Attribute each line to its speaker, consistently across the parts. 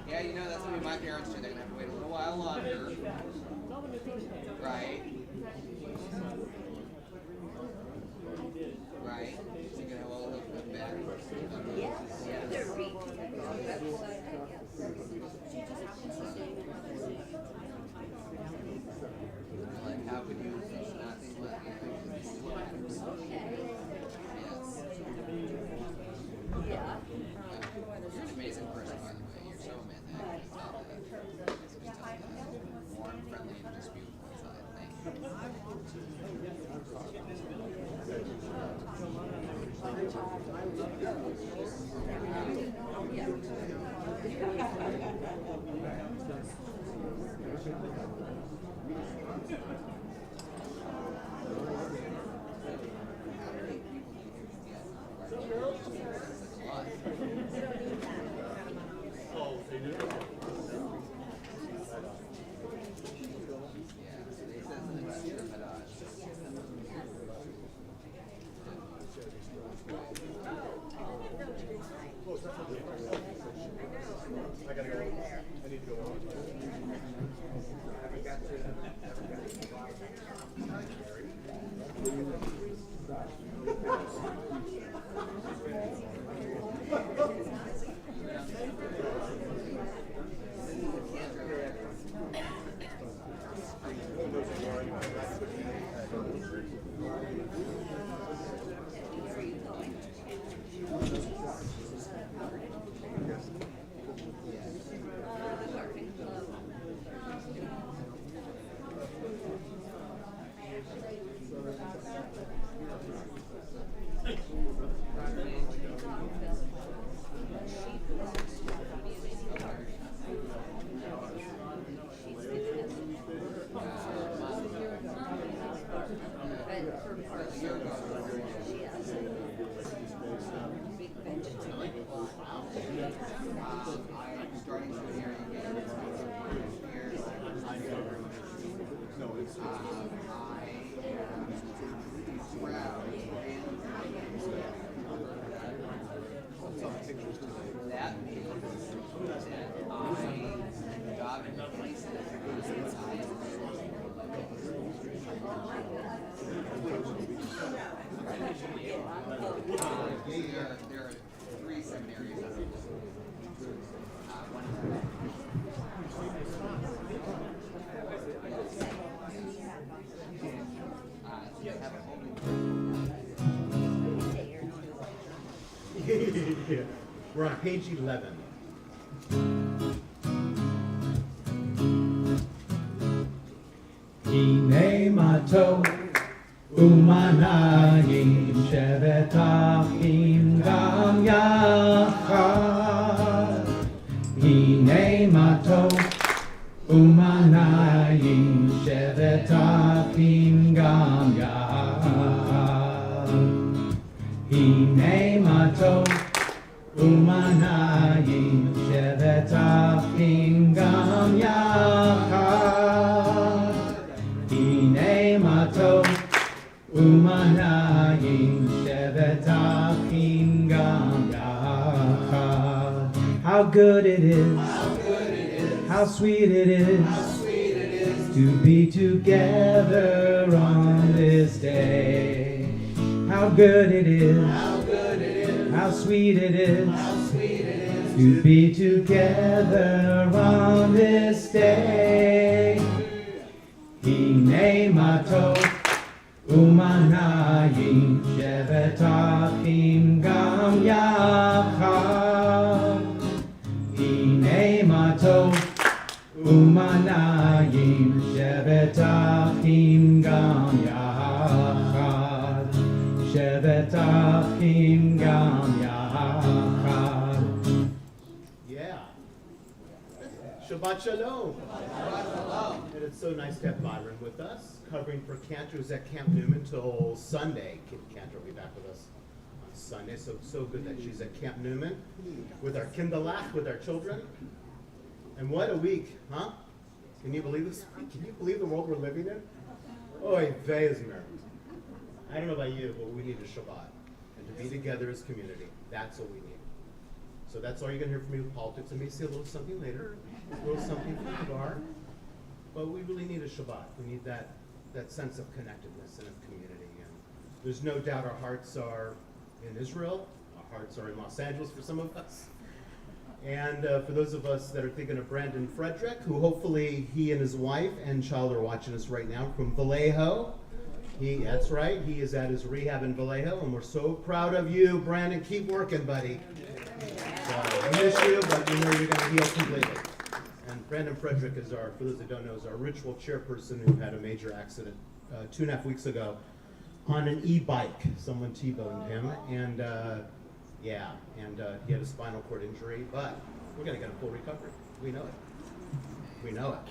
Speaker 1: Yeah, you know, that's what my parents do. They're going to have to wait a little while longer. Right. Right. So you're going to have a little bit back.
Speaker 2: Yeah, they're weak.
Speaker 1: Like, how could you not think about it?
Speaker 2: Okay.
Speaker 1: Yes.
Speaker 2: Yeah.
Speaker 1: You're an amazing person, by the way. You're so amazing. It's just warm, friendly, and just beautiful inside. Thank you. That means that I got in places seminary.
Speaker 3: Yeah. We're on page 11.
Speaker 4: הנה מה טוב ומנעים שבת אחים גם יחד. הנה מה טוב ומנעים שבת אחים גם יחד. הנה מה טוב ומנעים שבת אחים גם יחד. הנה מה טוב ומנעים שבת אחים גם יחד. How good it is, how sweet it is, to be together on this day. How good it is, how sweet it is, to be together on this day. הנה מה טוב ומנעים שבת אחים גם יחד. הנה מה טוב ומנעים שבת אחים גם יחד. שבת אחים גם יחד.
Speaker 3: Yeah. Shabbat Shalom. And it's so nice to have Byron with us, covering for Cantor, who's at Camp Newman till Sunday. Cantor will be back with us on Sunday, so good that she's at Camp Newman with our kindalach, with our children. And what a week, huh? Can you believe this? Can you believe the world we're living in? Oy vey izmer. I don't know about you, but we need a Shabbat. And to be together as community, that's what we need. So that's all you're going to hear from me with politics. I may say a little something later, a little something from the bar. But we really need a Shabbat. We need that sense of connectedness and of community. And there's no doubt our hearts are in Israel. Our hearts are in Los Angeles for some of us. And for those of us that are thinking of Brandon Frederick, who hopefully he and his wife and child are watching us right now from Vallejo. That's right, he is at his rehab in Vallejo, and we're so proud of you, Brandon. Keep working, buddy. So, I miss you, but we know you're going to heal completely. And Brandon Frederick is for those that don't know, is our ritual chairperson who had a major accident 2.5 weeks ago on an e-bike. Someone T-boned him, and he had a spinal cord injury, but we're going to get a full recovery. We know it. We know it.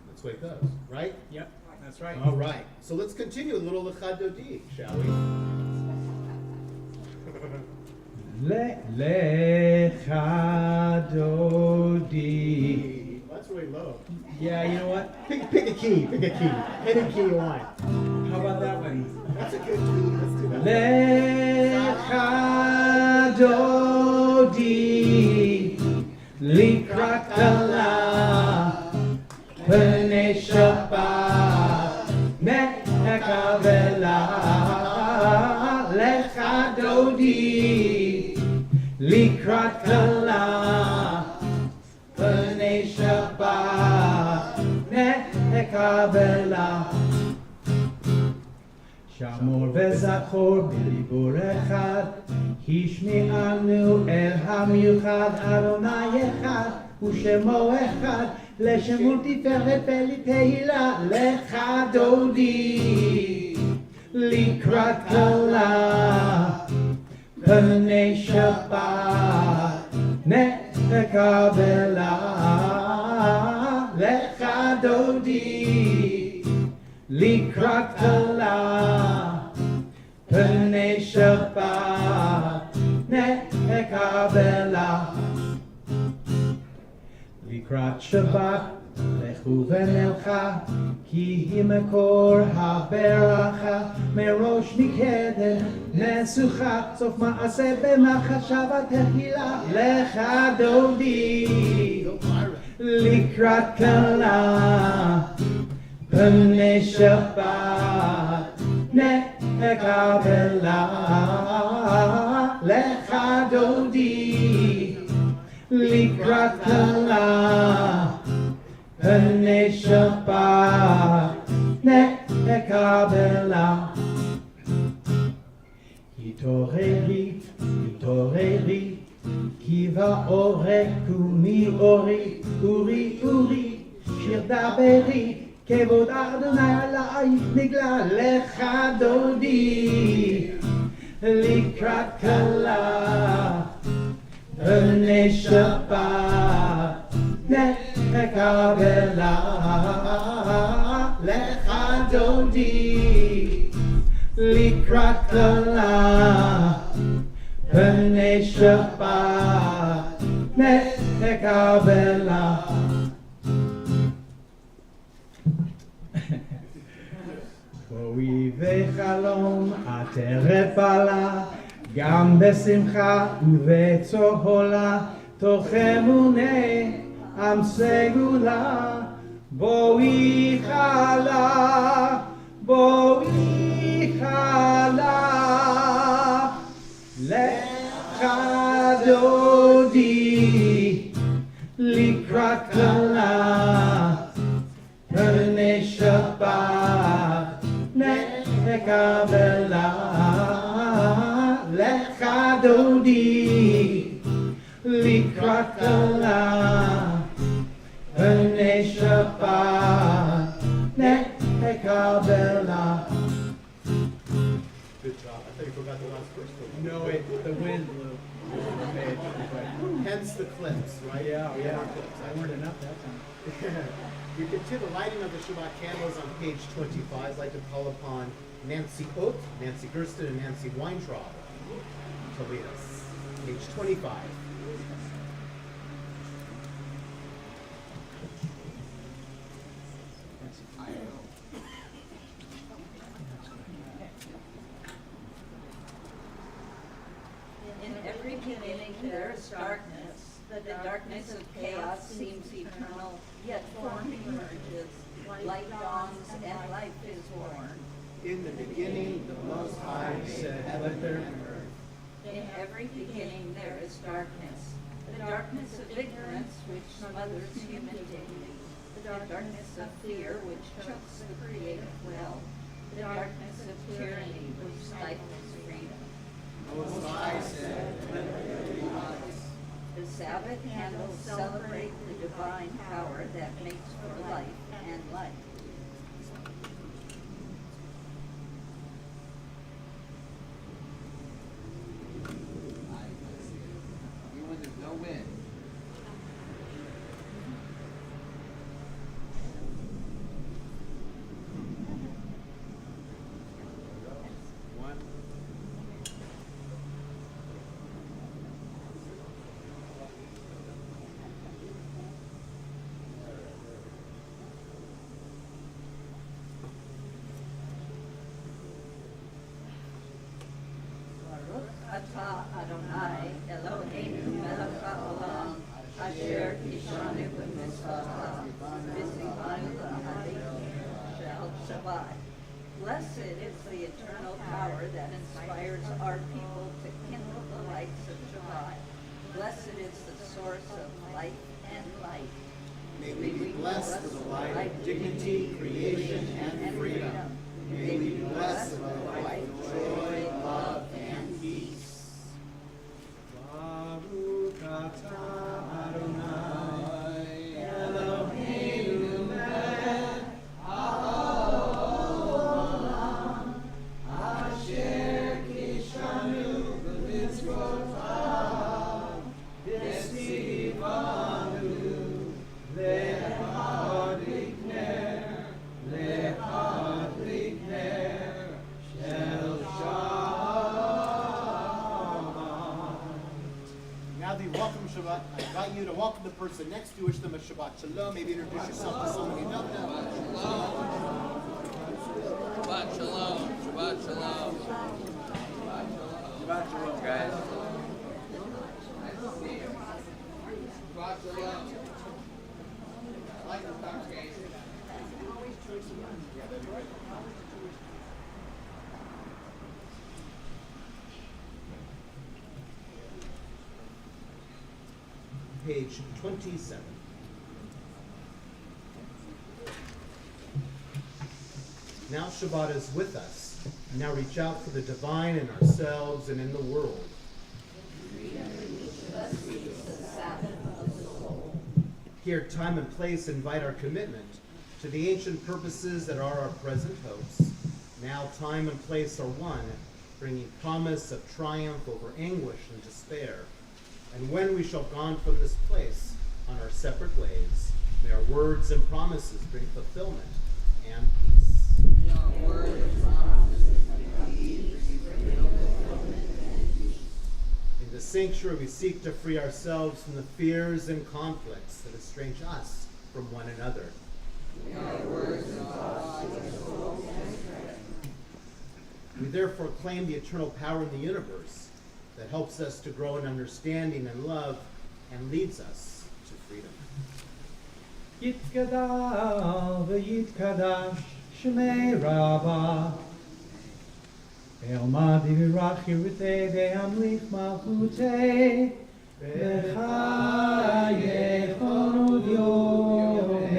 Speaker 3: That's the way it goes, right?
Speaker 4: Yep, that's right.
Speaker 3: All right. So let's continue a little Lecha Dodi, shall we?
Speaker 4: Lecha Dodi.
Speaker 3: That's really low.
Speaker 4: Yeah, you know what?
Speaker 3: Pick a key. Pick a key. Any key you want.
Speaker 4: How about that one?
Speaker 3: That's a good key. Let's do that.
Speaker 4: Lecha Dodi Likrat Kala Pnei Shabbat Me'akavela Lecha Dodi Likrat Kala Pnei Shabbat Me'akavela שמור וזכור בדיבור אחד, השמיענו אל המיוחד, אדוני אחד ושמו אחד, לשם ולתפארת ולתהילה, לך דודי לקראת כלה, פני שבת נקבלה, לך דודי לקראת כלה, פני שבת נקבלה. לקראת שבת לכו ונלכה, כי היא מקור הברכה, מראש מקדם נסוכה, סוף מעשה במחשבה תחילה, לך דודי לקראת כלה, פני שבת נקבלה, לך דודי לקראת כלה פני שבת נקבלה. התעוררי, התעוררי, כי באורק ומאורי, אורי, אורי, שיר דברי, כבוד אדוני עלי נגלה לך דודי לקראת כלה פני שבת נקבלה. לך דודי לקראת כלה פני שבת נקבלה. בואי וחלום עטרת בעלה, גם בשמחה ובצהלה, תוך אמונה עם סגולה. בואי חלה, בואי חלה, לך דודי לקראת כלה פני שבת נקבלה. לך דודי לקראת כלה פני שבת נקבלה.
Speaker 3: Good job. I thought you forgot the last verse.
Speaker 4: No, the wind blew.
Speaker 3: Hence the clips, right?
Speaker 4: Yeah, yeah.
Speaker 3: Clips.
Speaker 4: I weren't enough that time.
Speaker 3: We continue the lighting of the Shabbat candles on page 25. I'd like to call upon Nancy Oath, Nancy Gersten, and Nancy Weintraub to lead us. Page 25.
Speaker 2: In every beginning there is darkness. The darkness of chaos seems eternal, yet form emerges. Light dawns and life is born.
Speaker 3: In the beginning, the Most High said, "Let there be earth."
Speaker 2: In every beginning there is darkness. The darkness of ignorance which smothers human dignity. The darkness of fear which chokes the creative will. The darkness of tyranny which stifles freedom.
Speaker 3: Most High said, "Let there be light."
Speaker 2: The Sabbath candles celebrate the divine power that makes for life and light.
Speaker 1: Even when there's no wind.
Speaker 3: One.
Speaker 2: Baruch atah Adonai Eloheinu melech haolam asher kishanu b'mitzvotav v'tzivanu l'ahadikeh shel Shabbat. Blessed is the eternal power that inspires our people to kindle the lights of Shabbat. Blessed is the source of life and light.
Speaker 3: May we be blessed with the light of dignity, creation, and freedom. May we be blessed with the light of joy, love, and peace.
Speaker 4: Baruch atah Adonai Eloheinu melech haolam asher kishanu b'mitzvotav v'tzivanu le'adlik ner shel Shabbat.
Speaker 3: Now the welcome Shabbat. I invite you to welcome the person next to you, wish them a Shabbat Shalom. Maybe introduce yourself to someone you don't know.
Speaker 1: Shabbat shalom. Shabbat shalom. Shabbat shalom, guys. Nice to see you. Shabbat shalom. I like the congregation.
Speaker 3: page 27. Now Shabbat is with us. Now reach out for the divine in ourselves and in the world. Here, time and place invite our commitment to the ancient purposes that are our present hopes. Now time and place are one, bringing promise of triumph over anguish and despair. And when we shall gone from this place on our separate ways, may our words and promises bring fulfillment and peace.
Speaker 1: May our words and promises bring peace.
Speaker 3: In the sanctuary, we seek to free ourselves from the fears and conflicts that estrange us from one another.
Speaker 1: May our words and thoughts bring hope and strength.
Speaker 3: We therefore claim the eternal power in the universe that helps us to grow in understanding and love and leads us to freedom.
Speaker 4: Yitgadal v'yitkadash shmei Rabbah Ve'omad v'yirach yirutei ve'amlich malchutei V'chayechon u'yomechon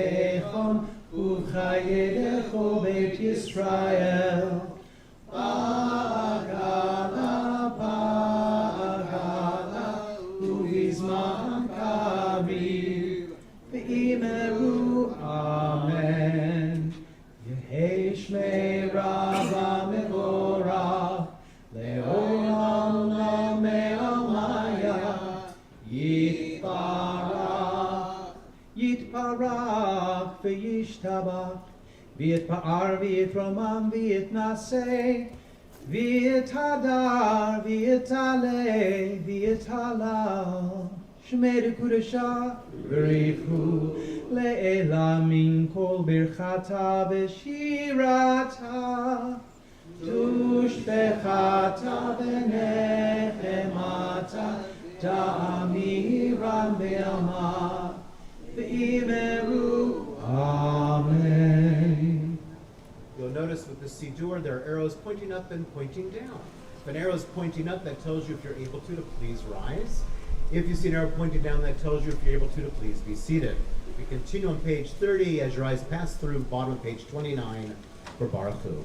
Speaker 4: u'chayedecho Beit Yisrael Ba'agala, ba'agala u'vizman kaviv V'imeru Amen Yehei Shmei Rabbah Mevorach Le'olam Le'me'amaya Yitbarach Yitbarach V'yishtabach V'yitpa'ar v'yitromam v'yitnaseh V'yitadar v'yitale v'yitalal Shmei Kudasha v'rifu le'ela min kol birchata v'shirata Tushbechata v'nechemata ta'amiram be'ama v'imeru Amen.
Speaker 3: You'll notice with the Siddur, there are arrows pointing up and pointing down. If an arrow is pointing up, that tells you if you're able to please rise. If you see an arrow pointing down, that tells you if you're able to please be seated. We continue on page 30 as your eyes pass through bottom of page 29 for Baruch Hu.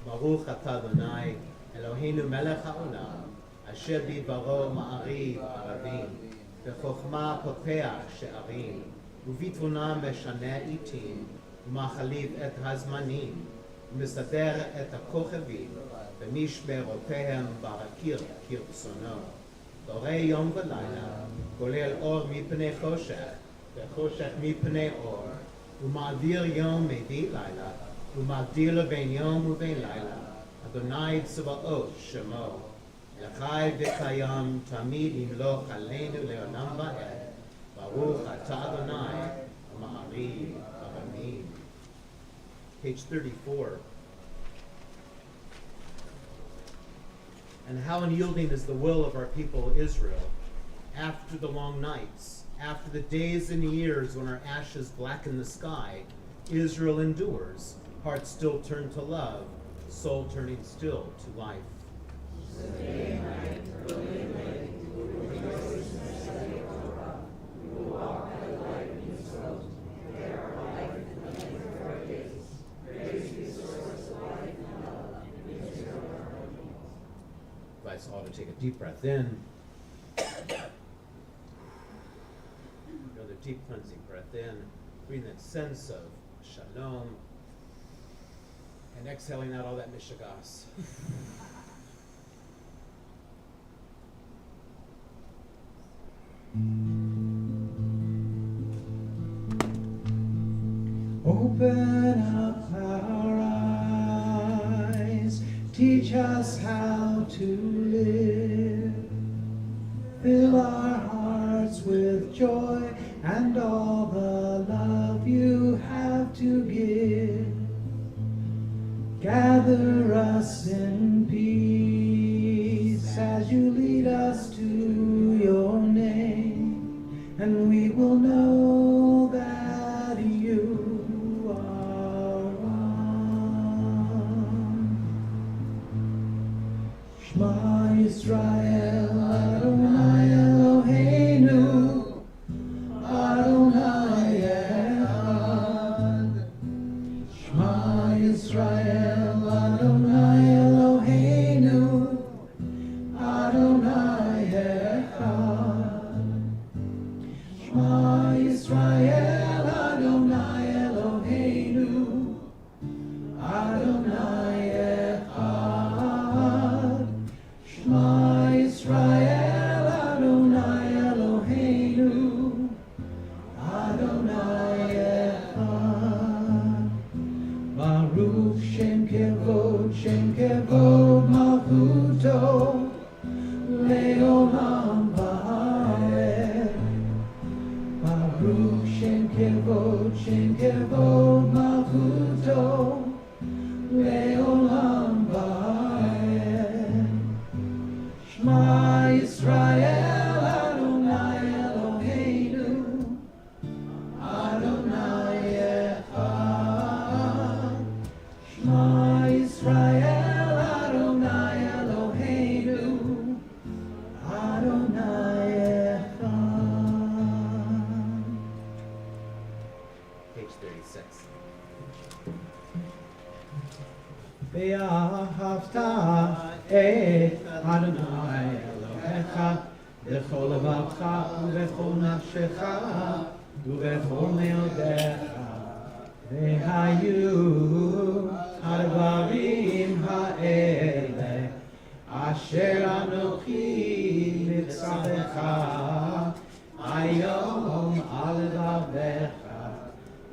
Speaker 3: Baruch atah Adonai, Eloheinu melech haolam, asher bidbaro ma'ariv aravim, v'chokhmah poteach she'arim, uvitvuna meshana itim, umachaliv et hazmanim, umesader et hakochavim, v'mishmerotehem barakir kirtsono. Dorei yom v'layla, kolel or mipnei choshech, v'choshech mipnei or, uma'avir yom mevit layla, ומגדיר בין יום ובין לילה, אדוני צבאות שמו, לחי וקיים תמיד ימלוך עלינו לעולם ועד, ברוך אתה אדוני, המעריב הרמים. Page 34. And how unyielding is the will of our people Israel. After the long nights, after the days and years when our ashes blacken the sky, Israel endures, heart still turned to love, soul turning still to life. Invite us all to take a deep breath in. Another deep cleansing breath in. Bring that sense of shalom. And exhaling out all that mishagas.
Speaker 4: Open up our eyes, teach us how to live. Fill our hearts with joy and all the love you have to give. Gather us in peace as you lead us to your name, and we will know that you are one. Shema Yisrael, Adonai Eloheinu, Adonai Echad. Shema Yisrael, Adonai Eloheinu, Adonai Echad. Shema Yisrael, Adonai Eloheinu, Adonai Echad. Shema Yisrael, Adonai Eloheinu, Adonai Echad. Baruch Shem Kevod Malchuto, Leolam Va'ed. Baruch Shem Kevod Malchuto, Leolam Va'ed. Shema Yisrael, Adonai Eloheinu, Adonai Echad. Shema Yisrael, Adonai Eloheinu, Adonai Echad.
Speaker 3: Page 36.
Speaker 4: ואהבת את אדוני אלוהיך בכל לבבך ובכל נפשך ובכל מאודיך. והיו הדברים האלה אשר אנוכי מצווך היום על לבבך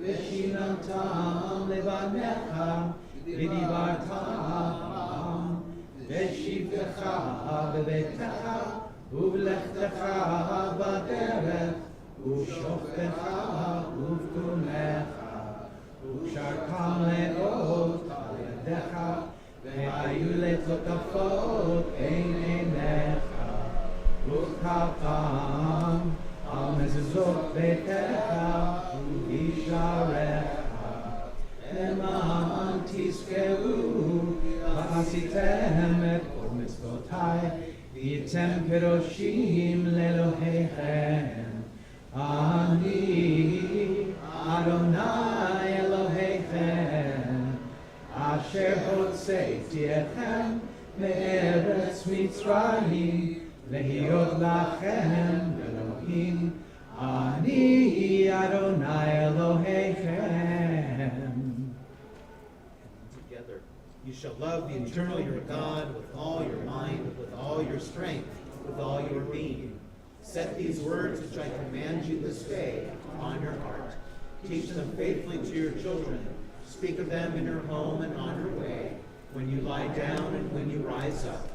Speaker 4: ושיננתם לבניך ודיברת בשבתך בביתך ובלכתך בדרך ובשוכבך ובקומך ושרתם לאות על ידיך והיו לטוטפות בין עיניך וכפם על מזוזות ביתך ובשעריך למען תזכרו ועשיתם את כל מצוותיי והייתם קדושים לאלוהיכם. אני אדוני אלוהיכם אשר הוצאתי אתכם מארץ מצרים להיות לכם אלוהים. אני אדוני אלוהיכם.
Speaker 3: Together, you shall love the eternal your God with all your mind, with all your strength, with all your being. Set these words which I command you this day on your heart. Teach them faithfully to your children. Speak of them in your home and on your way, when you lie down and when you rise up.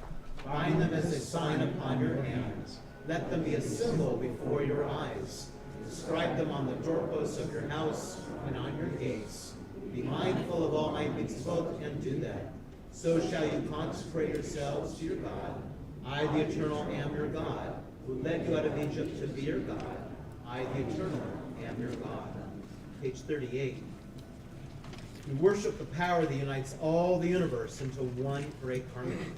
Speaker 3: Bind them as a sign upon your hands. Let them be a symbol before your eyes. Inscribe them on the doorposts of your house and on your gates. Be mindful of all my mitzvot and do them. So shall you consecrate yourselves to your God. I, the Eternal, am your God, who led you out of Egypt to be your God. I, the Eternal, am your God. Page 38. We worship the power that unites all the universe into one great harmony.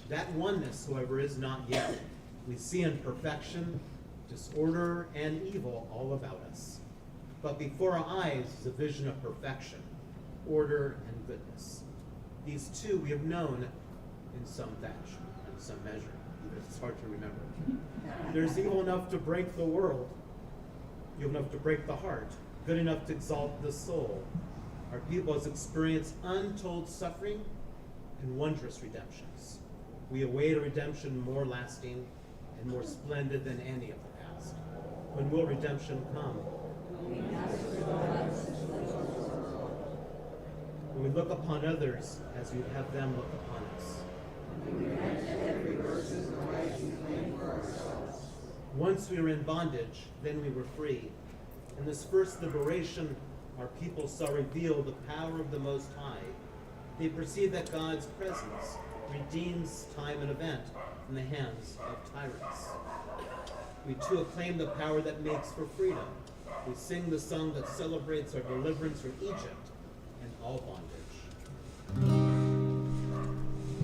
Speaker 3: That oneness, however, is not yet. We see imperfection, disorder, and evil all about us. But before our eyes is a vision of perfection, order, and goodness. These two we have known in some fashion, in some measure. It's hard to remember. There's evil enough to break the world, evil enough to break the heart, good enough to exalt the soul. Our people has experienced untold suffering and wondrous redemptions. We await a redemption more lasting and more splendid than any of the past. When will redemption come? When we look upon others as we have them look upon us. Once we were in bondage, then we were free. In this first liberation, our people saw revealed the power of the Most High. They perceived that God's presence redeems time and event from the hands of tyrants. We too acclaim the power that makes for freedom. We sing the song that celebrates our deliverance from Egypt and all bondage.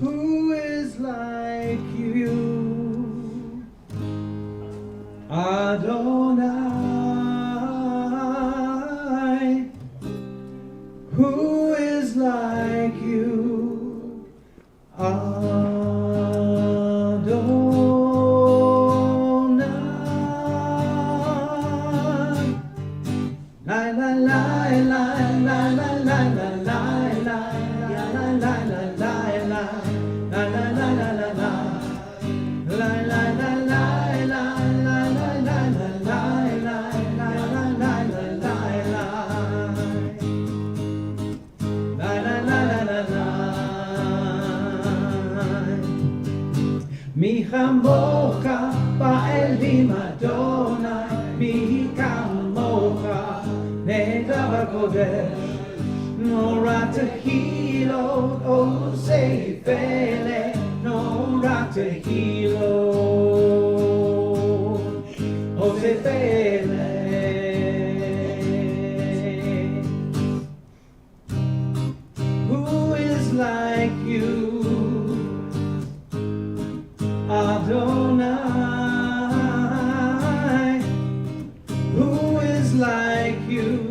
Speaker 4: Who is like you, Adonai? Who is like you, Adonai? La la la la la la la la la la la la la la la. La la la la la la, la la la la la la la la la la la la la la la la la la. Mi chamocha ba'elim Adonai, mi kamocha ne'edav kodesh. Nora tehilo, oh say fele, Nora tehilo, oh say fele. Who is like you, Adonai? Who is like you?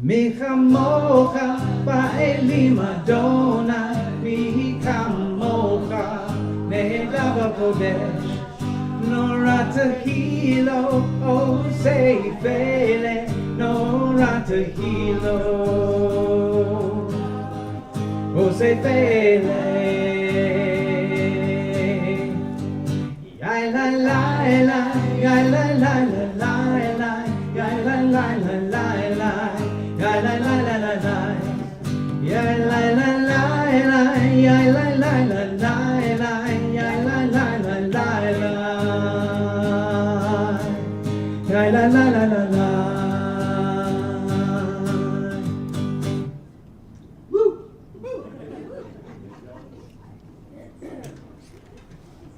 Speaker 4: Mi chamocha ba'elim Adonai, mi kamocha ne'edav kodesh. Nora tehilo, oh say fele, Nora tehilo, oh say fele. Ya la la la, ya la la la la la, ya la la la la la. La la la la la la, ya la la la la, ya la la la la la, ya la la la la la, ya la la la la la. Woo!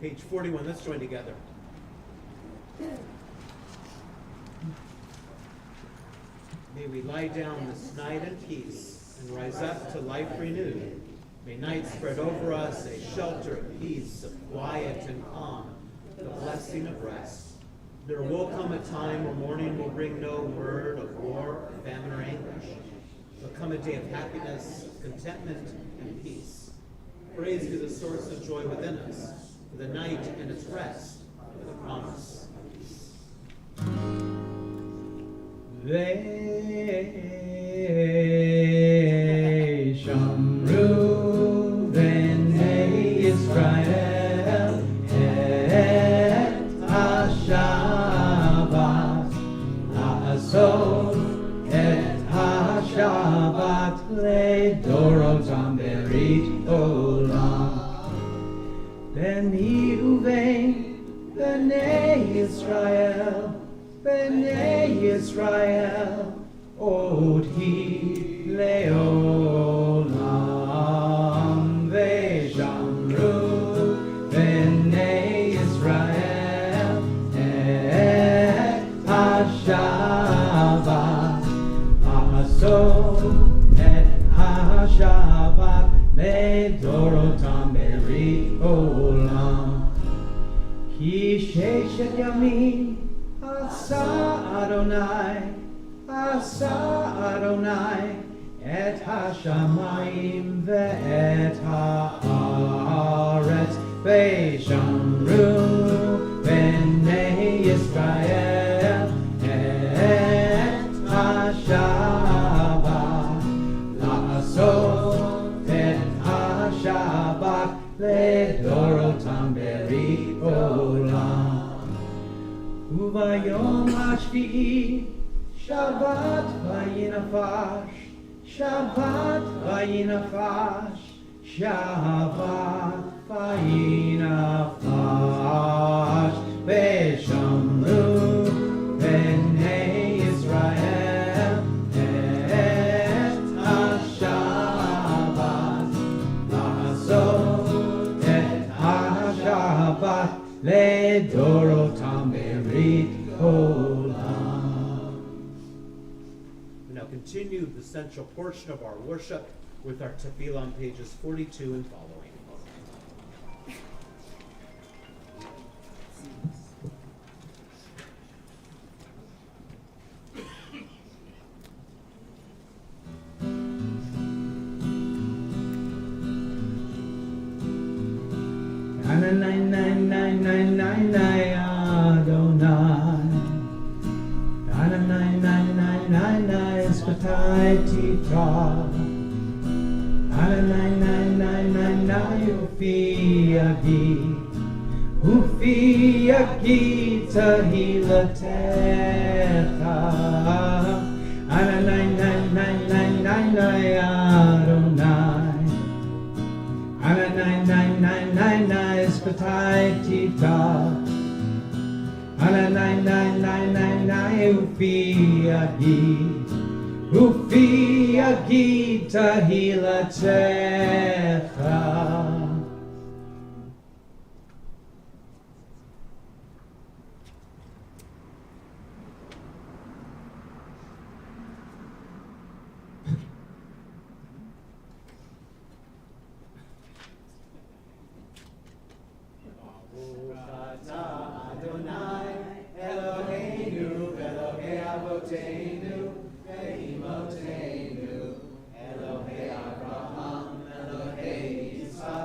Speaker 3: Page 41, let's join together. May we lie down this night in peace and rise up to life renewed. May night spread over us a shelter of peace, of quiet and calm, the blessing of rest. There will come a time where morning will bring no word of war, famine, or anguish. Will come a day of happiness, contentment, and peace. Praise be the source of joy within us, for the night and its rest, for the promise of peace.
Speaker 4: Shamru b'nei Yisrael et ha-Shabbat la'asot et ha-Shabbat le'dorotam berit olam b'nei uvein b'nei Yisrael, Bnei Yisrael, Odhi leolam ve'shamru Bnei Yisrael et HaShabbat Asot et HaShabbat le'dorotam berit olam Ki sheshet yamim asa Adonai et hashamayim ve'et haaretz ve'shamru b'nei Yisrael et hashabbat la'asot et hashabbat le'dorotam berit olam Uvayom hashvi'i Shabbat vayinafash, Shabbat vayinafash, Shabbat vayinafash, ve'shamru b'nei Yisrael et HaShabbat la'asot et HaShabbat le'dorotam berit olam.
Speaker 3: Continue the central portion of our worship with our tefillah on pages 42 and following. Ufi agita hilatecha Adonai Adonai espatai tita Adonai Ufi agita hilatecha Elohei Abraham, Elohei Yitzhak.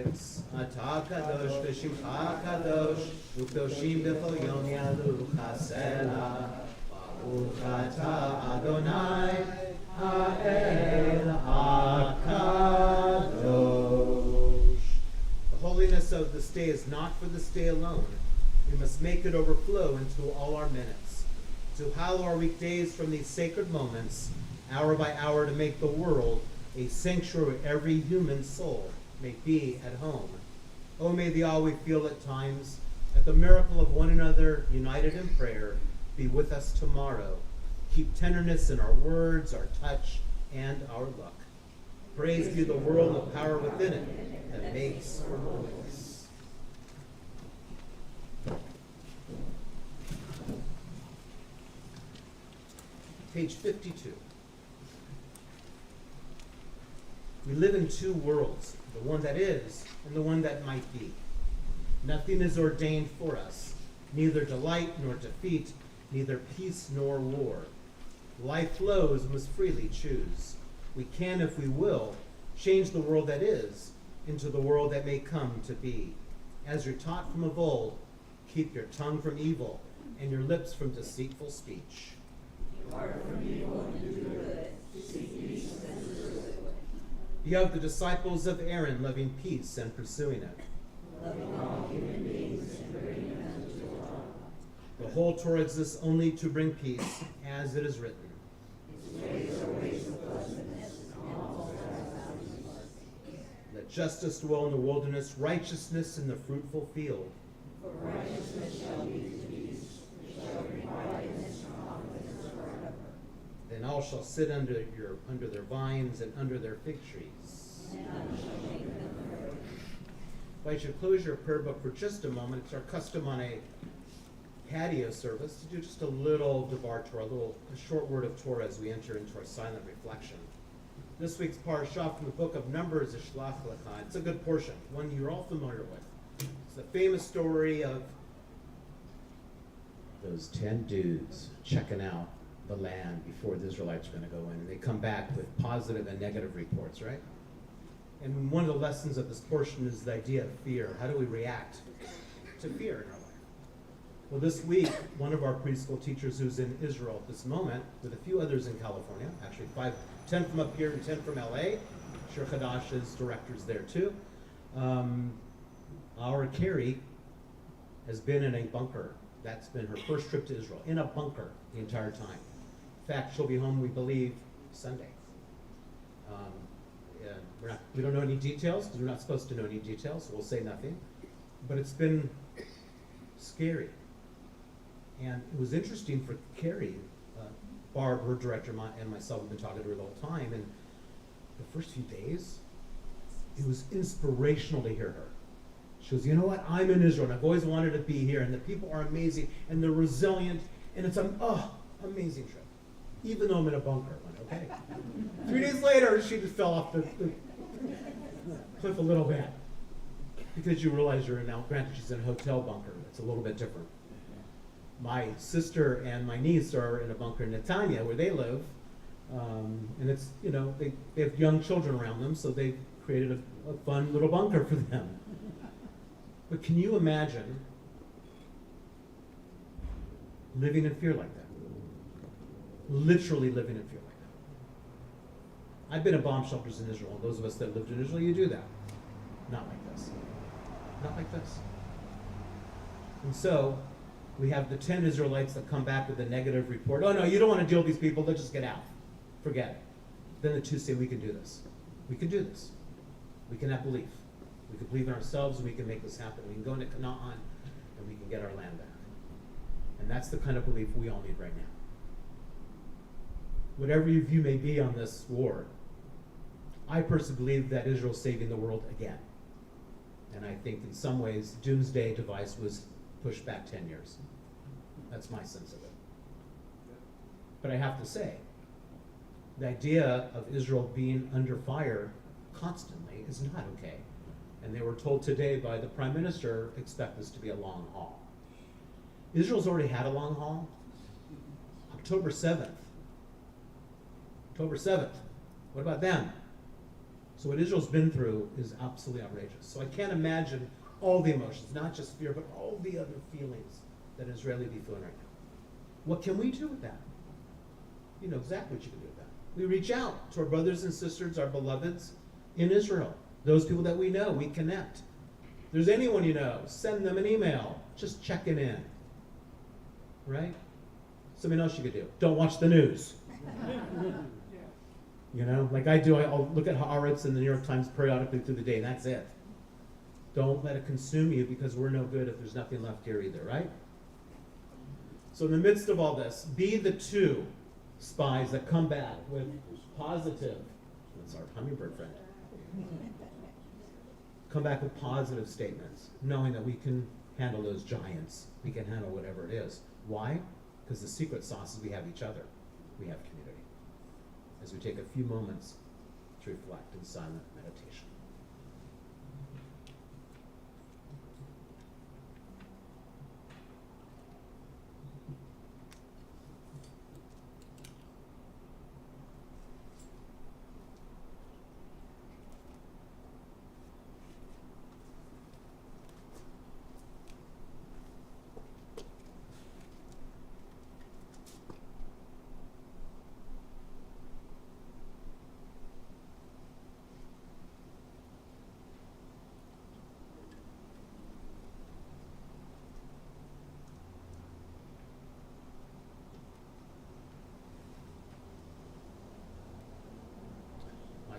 Speaker 3: 6. Ata kadosh v'shimcha kadosh, u'kedoshim b'chol yom yalucha selah. Baruch atah Adonai, ha'el hakadosh. The holiness of this day is not for this day alone. We must make it overflow into all our minutes. To hallow our weekdays from these sacred moments, hour by hour, to make the world a sanctuary where every human soul may be at home. Oh, may the awe we feel at times at the miracle of one another united in prayer be with us tomorrow. Keep tenderness in our words, our touch, and our look. Praise be the world of power within it that makes for holiness. Page 52. We live in two worlds, the one that is and the one that might be. Nothing is ordained for us, neither delight nor defeat, neither peace nor war. Life flows and must freely choose. We can, if we will, change the world that is into the world that may come to be. As you're taught from of old, keep your tongue from evil and your lips from deceitful speech.
Speaker 2: Depart from evil and do good. Seek peace and pursue it.
Speaker 3: Be of the disciples of Aaron, loving peace and pursuing it.
Speaker 2: Loving all human beings and bringing them to Torah.
Speaker 3: The whole Torah exists only to bring peace, as it is written.
Speaker 2: Its ways are ways of pleasantness, and all their bounties.
Speaker 3: Let justice dwell in the wilderness, righteousness in the fruitful field.
Speaker 2: For righteousness shall lead to peace, shall bring quietness and confidence forever.
Speaker 3: Then all shall sit under their vines and under their fig trees.
Speaker 2: And none shall make them afraid.
Speaker 3: If I should close your prayer book for just a moment, it's our custom on a patio service to do just a little Devar Torah, a short word of Torah as we enter into our silent reflection. This week's parashah from the book of Numbers is Shlach Lecha. It's a good portion, one you're all familiar with. It's the famous story of those 10 dudes checking out the land before the Israelites are going to go in, and they come back with positive and negative reports, right? And one of the lessons of this portion is the idea of fear. How do we react to fear in our life? Well, this week, one of our preschool teachers who's in Israel at this moment, with a few others in California, actually 10 from up here and 10 from LA, Shir Chadash's director's there too. Our Carrie has been in a bunker. That's been her first trip to Israel, in a bunker the entire time. In fact, she'll be home, we believe, Sunday. We don't know any details, because we're not supposed to know any details, so we'll say nothing. But it's been scary. And it was interesting for Carrie, Barb, her director, and myself have been talking to her the whole time, and the first few days, it was inspirational to hear her. She goes, you know what, I'm in Israel, and I've always wanted to be here, and the people are amazing, and they're resilient, and it's an amazing trip. Even though I'm in a bunker, okay? 3 days later, she just fell off the cliff a little bit. Because you realize you're in, now granted she's in a hotel bunker, it's a little bit different. My sister and my niece are in a bunker in Netanya where they live, and it's, they have young children around them, so they've created a fun little bunker for them. But can you imagine living in fear like that? Literally living in fear like that. I've been in bomb shelters in Israel, and those of us that lived in Israel, you do that. Not like this. Not like this. And so, we have the 10 Israelites that come back with a negative report. Oh no, you don't want to deal with these people, let's just get out. Forget it. Then the two say, we can do this. We can do this. We can have belief. We can believe in ourselves, and we can make this happen. We can go into Canaan, and we can get our land back. And that's the kind of belief we all need right now. Whatever your view may be on this war, I personally believe that Israel's saving the world again. And I think in some ways, doomsday device was pushed back 10 years. That's my sense of it. But I have to say, the idea of Israel being under fire constantly is not okay. And they were told today by the Prime Minister, expect this to be a long haul. Israel's already had a long haul. October 7th. What about them? So what Israel's been through is absolutely outrageous. So I can't imagine all the emotions, not just fear, but all the other feelings that an Israeli be feeling right now. What can we do with that? You know exactly what you can do with that. We reach out to our brothers and sisters, our beloveds in Israel, those people that we know, we connect. If there's anyone you know, send them an email, just checking in, right? Something else you could do. Don't watch the news. You know, like I do, I'll look at Haaretz and the New York Times periodically through the day, and that's it. Don't let it consume you, because we're no good if there's nothing left here either, right? So in the midst of all this, be the two spies that come back with positive, that's our hummingbird friend, come back with positive statements, knowing that we can handle those giants, we can handle whatever it is. Why? Because the secret sauce is we have each other, we have community. As we take a few moments to reflect in silent meditation.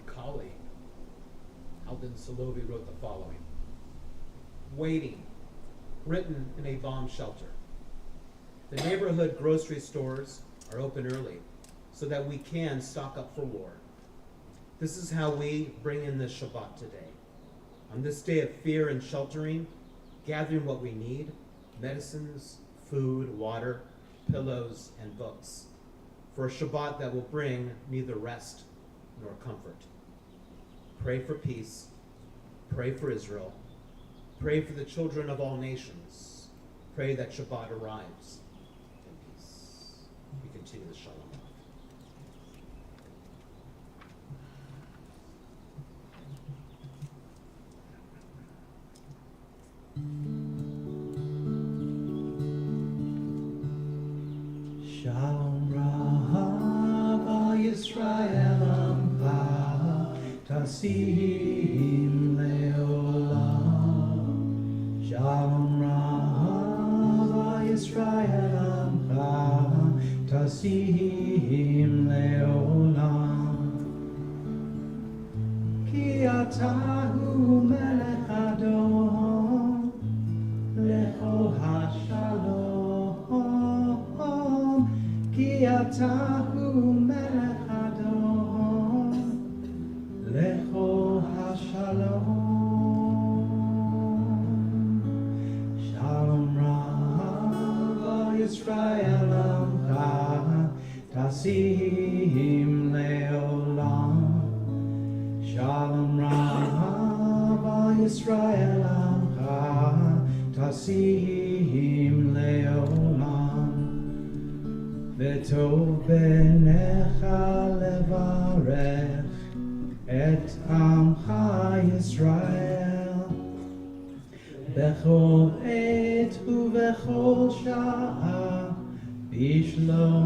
Speaker 3: Colleague, Alden Solovi, wrote the following: waiting, written in a bomb shelter. The neighborhood grocery stores are open early so that we can stock up for war. This is how we bring in this Shabbat today. On this day of fear and sheltering, gathering what we need: medicines, food, water, pillows, and books, for a Shabbat that will bring neither rest nor comfort. Pray for peace, pray for Israel, pray for the children of all nations, pray that Shabbat arrives in peace. We continue the Shalom.
Speaker 4: Shalom Rav Yisrael Amcha Tasim Leolam. Shalom Rav Yisrael Amcha Tasim Leolam. Ki atahu melech Adon lecho hashalom. Ki atahu melech Adon lecho hashalom. Shalom Rav Yisrael Amcha Tasim Leolam. Shalom Rav Yisrael Amcha Tasim Leolam. V'tov b'necha levarech et Amcha Yisrael b'chol et u'b'chol sha'a b'shlomecha.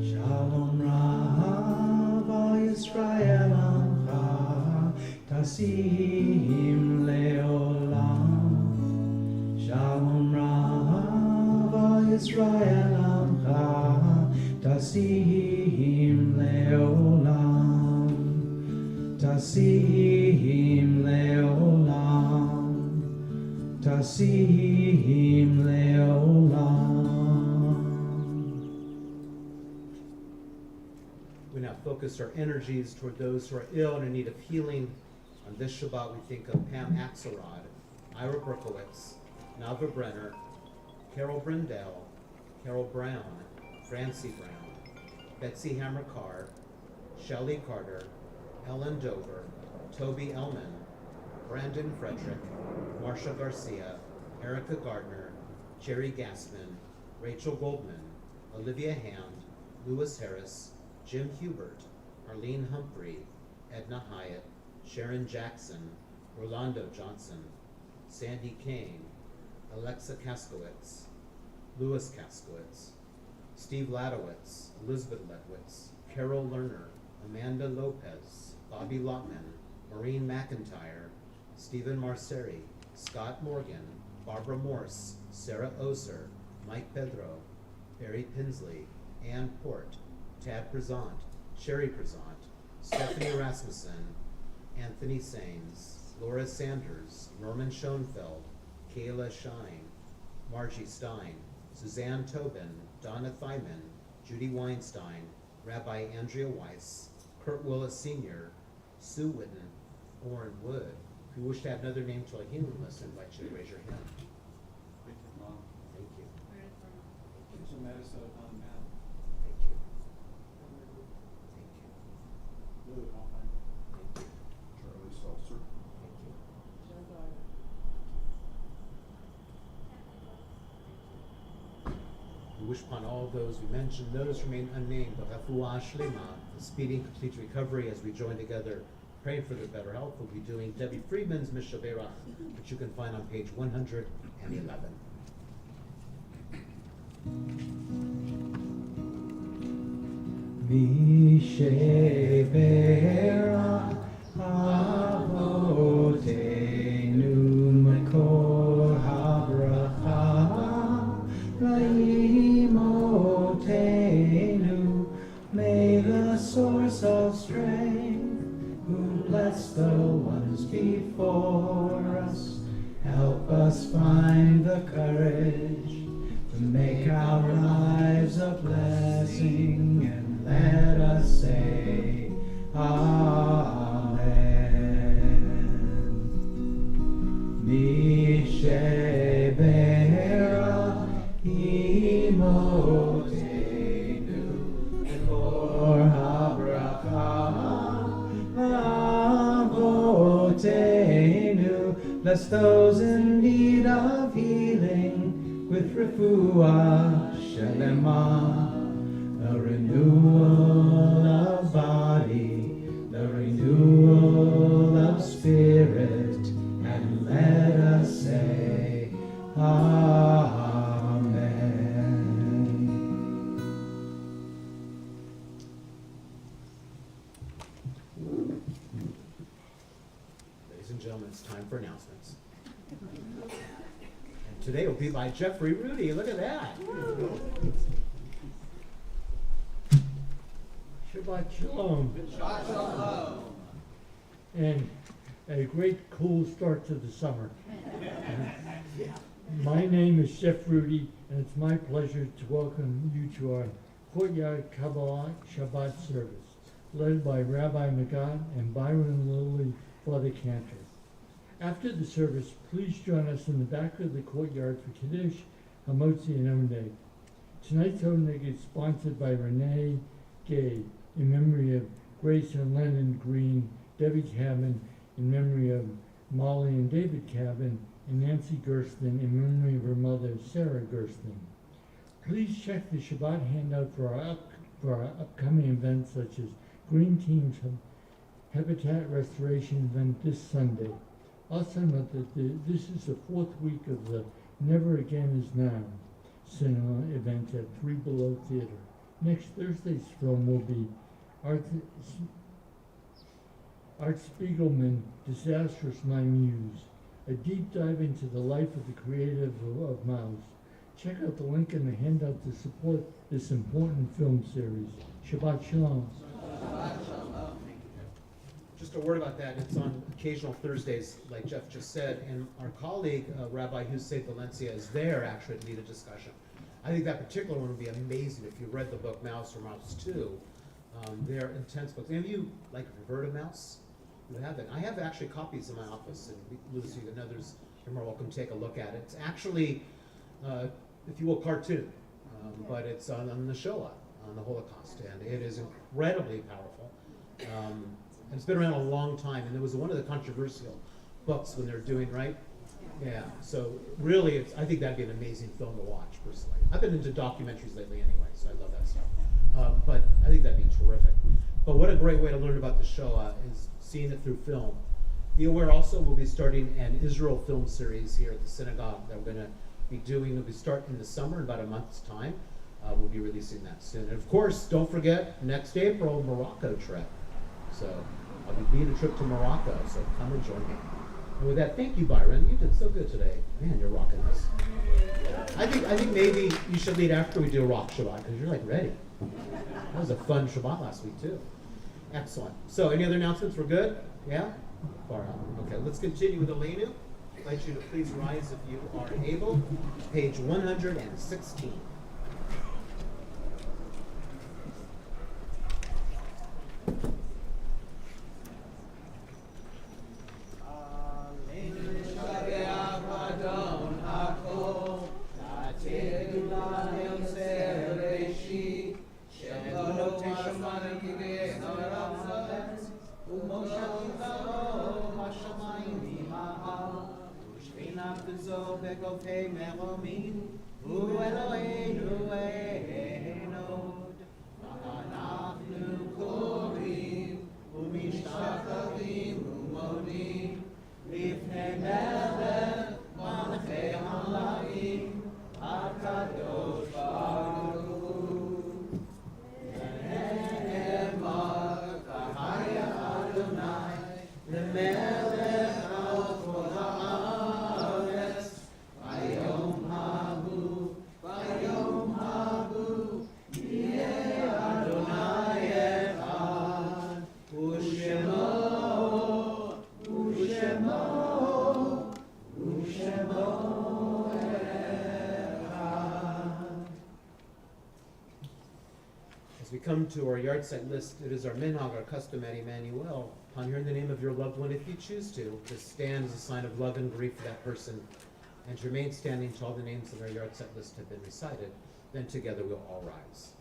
Speaker 4: Shalom Rav Yisrael Amcha Tasim Leolam. Shalom Rav Yisrael Amcha Tasim Leolam. Tasim Leolam. Tasim Leolam.
Speaker 3: We now focus our energies toward those who are ill and in need of healing. On this Shabbat, we think of Pam Axelrod, Ira Berkowitz, Nava Brenner, Carol Brindell, Carol Brown, Francie Brown, Betsy Hammer-Carr, Shelley Carter, Ellen Dover, Toby Ellman, Brandon Frederick, Marsha Garcia, Erica Gardner, Jerry Gassman, Rachel Goldman, Olivia Hand, Lewis Harris, Jim Hubert, Arlene Humphrey, Edna Hyatt, Sharon Jackson, Rolando Johnson, Sandy Kane, Alexa Kaskowitz, Louis Kaskowitz, Steve Ladowitz, Elizabeth Ledwitz, Carol Lerner, Amanda Lopez, Bobby Lotman, Maureen McIntyre, Stephen Marceri, Scott Morgan, Barbara Morse, Sarah Oser, Mike Pedro, Barry Pinsley, Ann Port, Tad Prezant, Sherry Prezant, Stephanie Rasmussen, Anthony Sains, Laura Sanders, Norman Schoenfeld, Kayla Shine, Margie Stein, Suzanne Tobin, Donna Thyman, Judy Weinstein, Rabbi Andrea Weiss, Kurt Willis Sr., Sue Whitten, Warren Wood. If you wish to add another name to our healing list, I invite you to raise your hand.
Speaker 5: Thank you, Mom.
Speaker 3: Thank you.
Speaker 5: Here's a medicine on that.
Speaker 3: Thank you. Thank you.
Speaker 5: Lily Hoffman.
Speaker 3: Thank you.
Speaker 5: Charlie Seltzer.
Speaker 3: Thank you. We wish upon all those we mentioned, those remain unnamed, but Refuah Shlema, the speedy and complete recovery as we join together praying for their better health. We'll be doing Debbie Friedman's Mishaberach, which you can find on page 111.
Speaker 4: Mishaberach Avotenu Makor HaBracha Raimotenu. May the source of strength, who bless the ones before us, help us find the courage to make our lives a blessing, and let us say Amen. Mishaberach imotenu for habracha avotenu. Bless those in need of healing with refuah shelema, a renewal of body, the renewal of spirit, and let us say Amen.
Speaker 3: Ladies and gentlemen, it's time for announcements. And today will be by Jeffrey Rudy. Look at that.
Speaker 6: Shabbat Shalom. And a great cool start to the summer. My name is Chef Rudy, and it's my pleasure to welcome you to our Courtyard Kabbalat Shabbat Service, led by Rabbi Magad and Byron Lilly for the cantor. After the service, please join us in the back of the courtyard for Kiddush, Hamotzi, and Oneg. Tonight's Oneg is sponsored by Renee Gay in memory of Grace and Lennon Green, Debbie Cabin in memory of Molly and David Cabin, and Nancy Gersten in memory of her mother, Sarah Gersten. Please check the Shabbat handout for our upcoming events such as Green Team's Habitat Restoration event this Sunday. Also note that this is the fourth week of the Never Again Is Now cinema event at Three Below Theater. Next Thursday's film will be Art Spiegelman, Disastrous My Muse, a deep dive into the life of the creator of Mouse. Check out the link in the handout to support this important film series. Shabbat Shalom.
Speaker 3: Just a word about that. It's on occasional Thursdays, like Jeff just said, and our colleague, Rabbi Jose Valencia, is there actually to lead a discussion. I think that particular one would be amazing if you read the book Mouse or Mouse 2. They're intense books. Any of you like Roberta Mouse? You have it. I have actually copies in my office, and Lucy and others are more welcome to take a look at it. It's actually, if you will, cartoon, but it's on the Shoah, on the Holocaust, and it is incredibly powerful. And it's been around a long time, and it was one of the controversial books when they're doing, right? Yeah, so really, I think that'd be an amazing film to watch, personally. I've been into documentaries lately anyway, so I love that stuff. But I think that'd be terrific. But what a great way to learn about the Shoah is seeing it through film. Be aware also we'll be starting an Israel film series here at the synagogue that we're going to be doing. It'll be starting in the summer in about a month's time. We'll be releasing that soon. And of course, don't forget, next April, Morocco trip. So I'll be leading a trip to Morocco, so come and join me. And with that, thank you, Byron. You did so good today. Man, you're rocking this. I think maybe you should lead after we do a rock Shabbat, because you're like ready. That was a fun Shabbat last week, too. Excellent. So, any other announcements? We're good? Yeah? Far out. Okay, let's continue with Elenu. I'd like you to please rise if you are able. Page 116. Come to our yard site list. It is our minhag, our custom at Emanu-El. Upon hearing the name of your loved one, if you choose to stand as a sign of love and grief for that person, and to remain standing till all the names on our yard site list have been recited. Then together we'll all rise.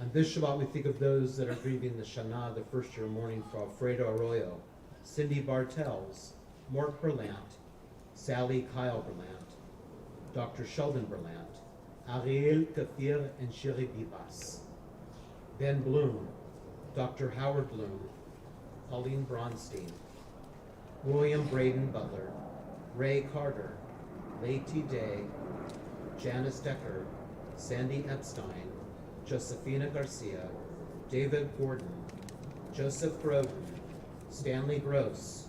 Speaker 3: On this Shabbat, we think of those that are grieving the Shana, the first year of mourning for Alfredo Arroyo, Cindy Bartels, Mort Berlant, Sally Kyle Berlant, Dr. Sheldon Berlant, Ariel Kafir and Shiri Bibas. Ben Bloom, Dr. Howard Bloom, Pauline Bronstein, William Braden Butler, Ray Carter, Leti Day, Janice Decker, Sandy Epstein, Josefina Garcia, David Gordon, Joseph Groden, Stanley Gross,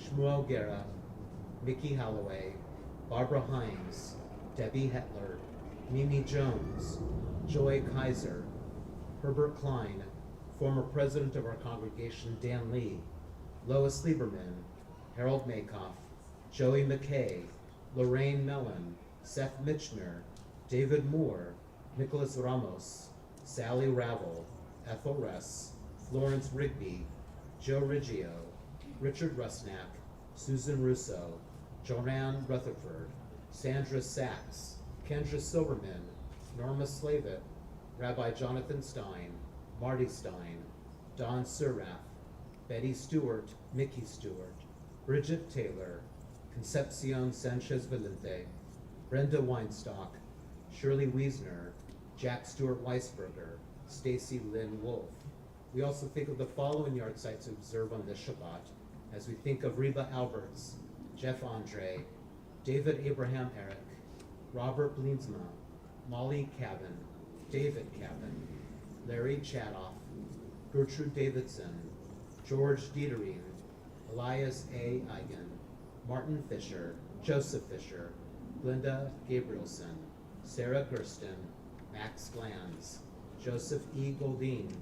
Speaker 3: Shmuel Guerra, Mickey Holloway, Barbara Himes, Debbie Hetler, Mimi Jones, Joy Kaiser, Herbert Klein, former president of our congregation, Dan Lee, Lois Lieberman, Harold Makoff, Joey McKay, Lorraine Mellon, Seth Mitchner, David Moore, Nicholas Ramos, Sally Ravel, Ethel Ress, Florence Rigby, Joe Riggio, Richard Rusnak, Susan Russo, Joanne Rutherford, Sandra Sachs, Kendra Silverman, Norma Slavit, Rabbi Jonathan Stein, Marty Stein, Don Surath, Betty Stewart, Mickey Stewart, Bridget Taylor, Concepcion Sanchez Valente, Brenda Weinstock, Shirley Wiesner, Jack Stewart Weisberger, Stacy Lynn Wolf. We also think of the following yard sites to observe on this Shabbat, as we think of Reba Alberts, Jeff Andre, David Abraham Eric, Robert Bleensma, Molly Cabin, David Cabin, Larry Chadoff, Gertrude Davidson, George Dieterine, Elias A. Eigen, Martin Fisher, Joseph Fisher, Glinda Gabrielson, Sarah Gersten, Max Glanz, Joseph E. Goldine,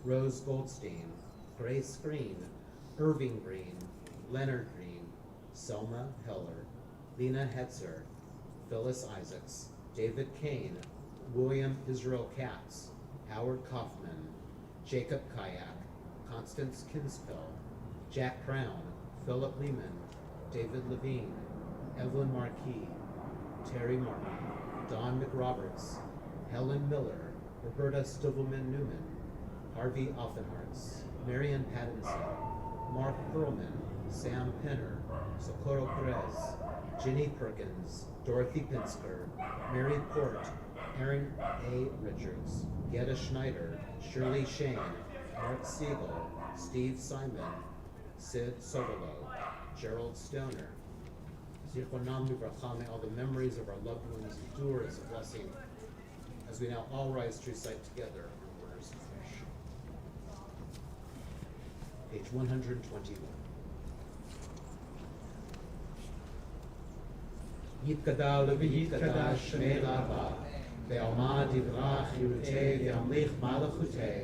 Speaker 3: Rose Goldstein, Grace Green, Irving Green, Leonard Green, Selma Heller, Lena Hetzer, Phyllis Isaacs, David Kane, William Israel Katz, Howard Kaufman, Jacob Kayak, Constance Kinspill, Jack Brown, Philip Lehman, David Levine, Evelyn Marquis, Terry Martin, Don McRoberts, Helen Miller, Roberta Stivelman Newman, Harvey Offenhartz, Marian Pattinson, Mark Perlman, Sam Penner, Socorro Perez, Ginny Perkins, Dorothy Pinsker, Mary Port, Aaron A. Richards, Getta Schneider, Shirley Shane, Mark Siegel, Steve Simon, Sid Sobolo, Gerald Stoner. Zichronam Libracha, may all the memories of our loved ones endure as a blessing as we now all rise to recite together our orders of fish. Page 121. Yitkadal v'yitkadash shmei Rabba, ve'alma divrach yirutei v'yamlich malachutei,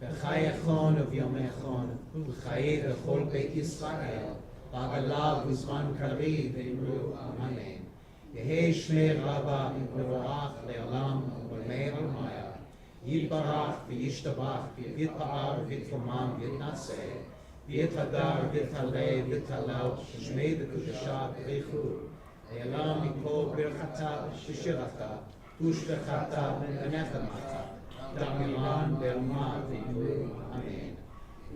Speaker 3: v'chayechon v'yomechon, v'chayei v'chol beit Yisrael, v'agalav v'zman kari v'imru amen. Yehei shmei Rabba v'vorach le'olam v'mei almaya, yitbarach v'yishtabach v'yitpa'ar v'yitfomam v'yitnaseh, v'yithadar v'yithalei v'yithalel shmei v'kudashah v'richu, Elam mikol birchata v'shirata, ushvechata v'nechamata, damilan be'alma v'imru amen.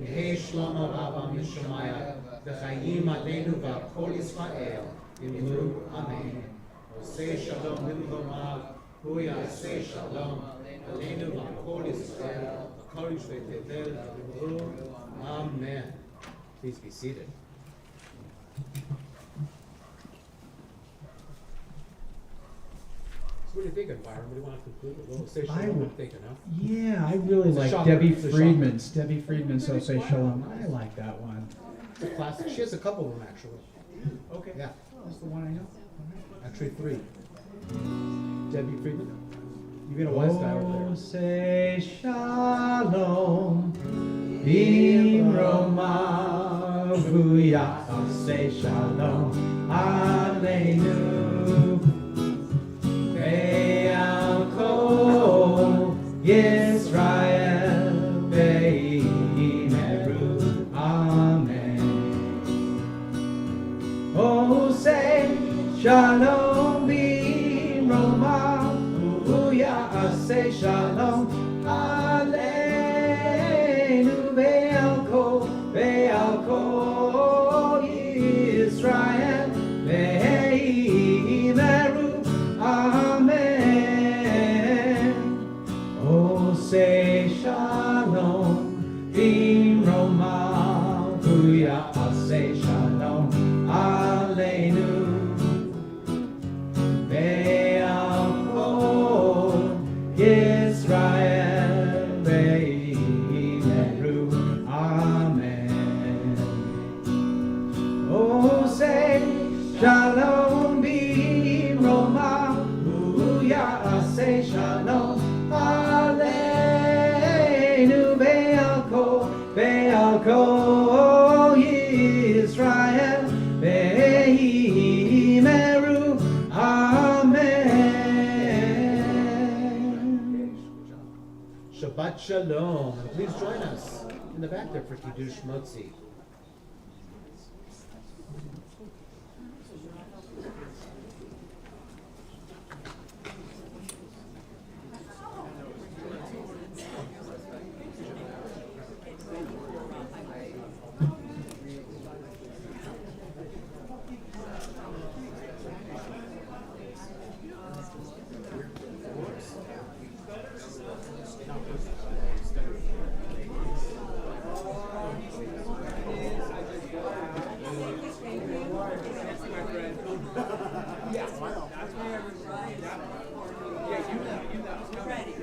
Speaker 3: Yehei shlomo Rabba mishamaya, v'chayim aleinu v'kol Yisrael, v'imru amen. Osei shalom livromav, hu yasei shalom, aleinu v'kol Yisrael, v'kol yishvei tevel, v'imru amen. Please be seated. So what do you think, Byron? What do you want to conclude with? Well, say shalom, I'm thinking, huh?
Speaker 4: Yeah, I really
Speaker 3: It's a
Speaker 4: like
Speaker 3: shocker.
Speaker 4: Debbie
Speaker 3: It's a
Speaker 4: Friedman's. Debbie Friedman's So Say Shalom. I like that one.
Speaker 3: It's a classic. She has a couple of them, actually.
Speaker 4: Okay.
Speaker 3: Yeah,
Speaker 4: That's the one I know.
Speaker 3: actually 3. Debbie Friedman. You've been a wise guy over
Speaker 4: Oh,
Speaker 3: there.
Speaker 4: say shalom, Bimroma, Vuya. Oh, say shalom, Aleinu, Be'alko, Yisrael, Be'imeru, Amen. Oh, say shalom, Bimroma, say shalom, aleinu be'alko, Yisrael, ve'imeru, amen. Oh, say shalom, b'roma, huya, say shalom, aleinu. Yisrael ve'imeru, amen. Oh, say shalom b'roma, huya, say shalom, aleinu be'alko, Yisrael ve'imeru, amen.
Speaker 3: Shabbat Shalom. And please join us in the back there for Kiddush Motzi.
Speaker 2: Ready.